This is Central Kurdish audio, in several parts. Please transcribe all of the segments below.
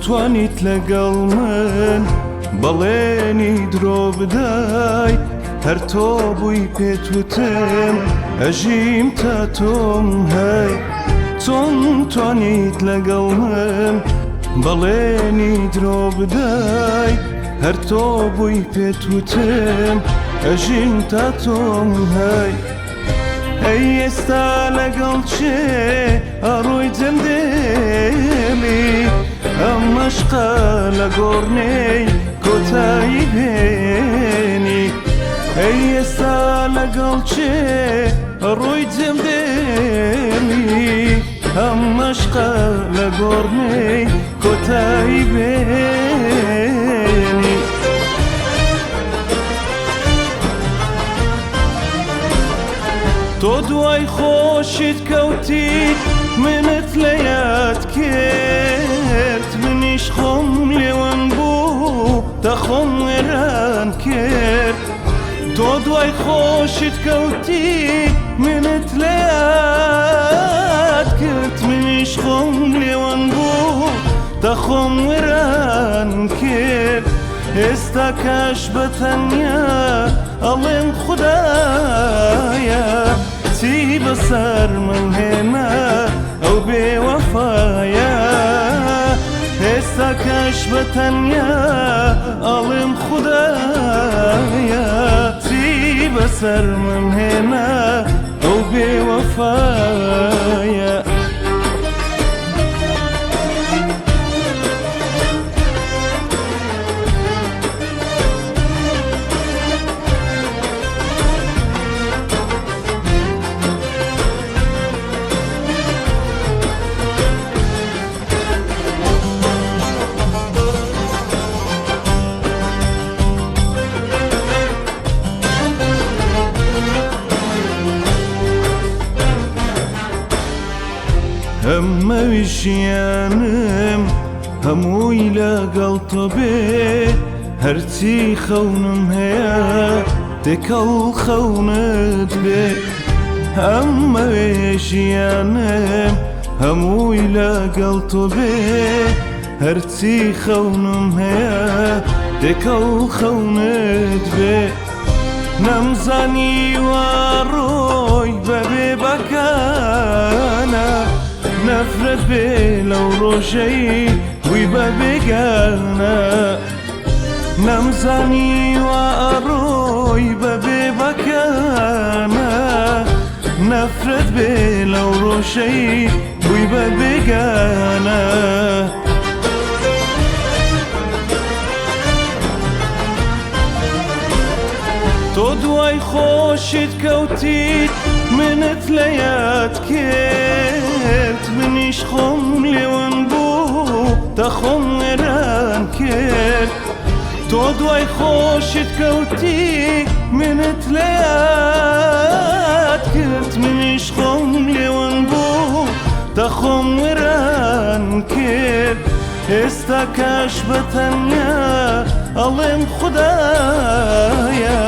توانیت لەگەڵ من بەڵێنی درۆ بدای هەر تۆ بووی پێتوتم ئەژیم تا تۆم هەی چۆن توانیت لەگەڵ من بەڵێنی درۆ بدای هەر تۆ بووی پێتوتم ئەژیم تا تۆم هەی ئەی ئێستا لەگەڵ چێ ئەڕۆی جەندێلی ئەم مەشقە لە گۆڕنەی کۆتایی بێنی ئەی ئێستا لەگەڵ چێ ئەڕۆی جەندێلی ئەم مەشقە لە گۆڕنەی کۆتایی بێنی تۆ دوای خۆشیت کەوتی منت لە یاد کرد منیش خۆم لێوان بوو تا خۆم وێران کرد تۆ دوای خۆشیت کەوتی منت لە یاد کرد منیش خۆم لێوان بوو تا خۆم وێران کرد ئێستا کاش بەتەنیا ئەڵێم خودایە چی بەسەر من هێنا ئەو بێوەفایە ئێستا کاش بەتەنیا ئەڵێم خودایە چی بەسەر من هێنا ئەو بێوەفایە هەمووی ژیانم هەمووی لەگەڵ تۆ بێ هەرچی خەونم هەیە تێکەڵ خەونت بێ هەمووی ژیانم هەمووی لەگەڵ تۆ بێ هەرچی خەونم هەیە تێکەڵ خەونت بێ نەمزانی وا ڕۆی بەبێ بەکانە نەفرەت بێ لەو ڕۆژەی بووی بە بێگانە نەمزانی وا ئەڕۆی بەبێ بەکانە نەفرەت بێ لەو ڕۆژەی بووی بە بێگانە تۆ دوای خۆشیت کەوتیت منت لە یاد کرد منیش خۆم لێوان بوو تا خۆم وێران کرد تۆ دوای خۆشیت کەوتی منت لە یاد کرد منیش خۆم لێوان بوو تا خۆم وێران کرد ئێستا کاش بەتەنیا ئەڵێم خودایە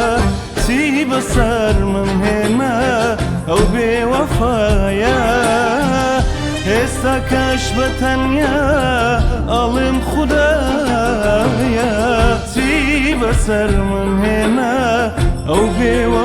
چی بەسەر من هێنا ئەو بێوەفایە ئێستا کاش بەتەنیا ئەڵێم خودایە چی بەسەر من هێنا ئەو بێوەفایە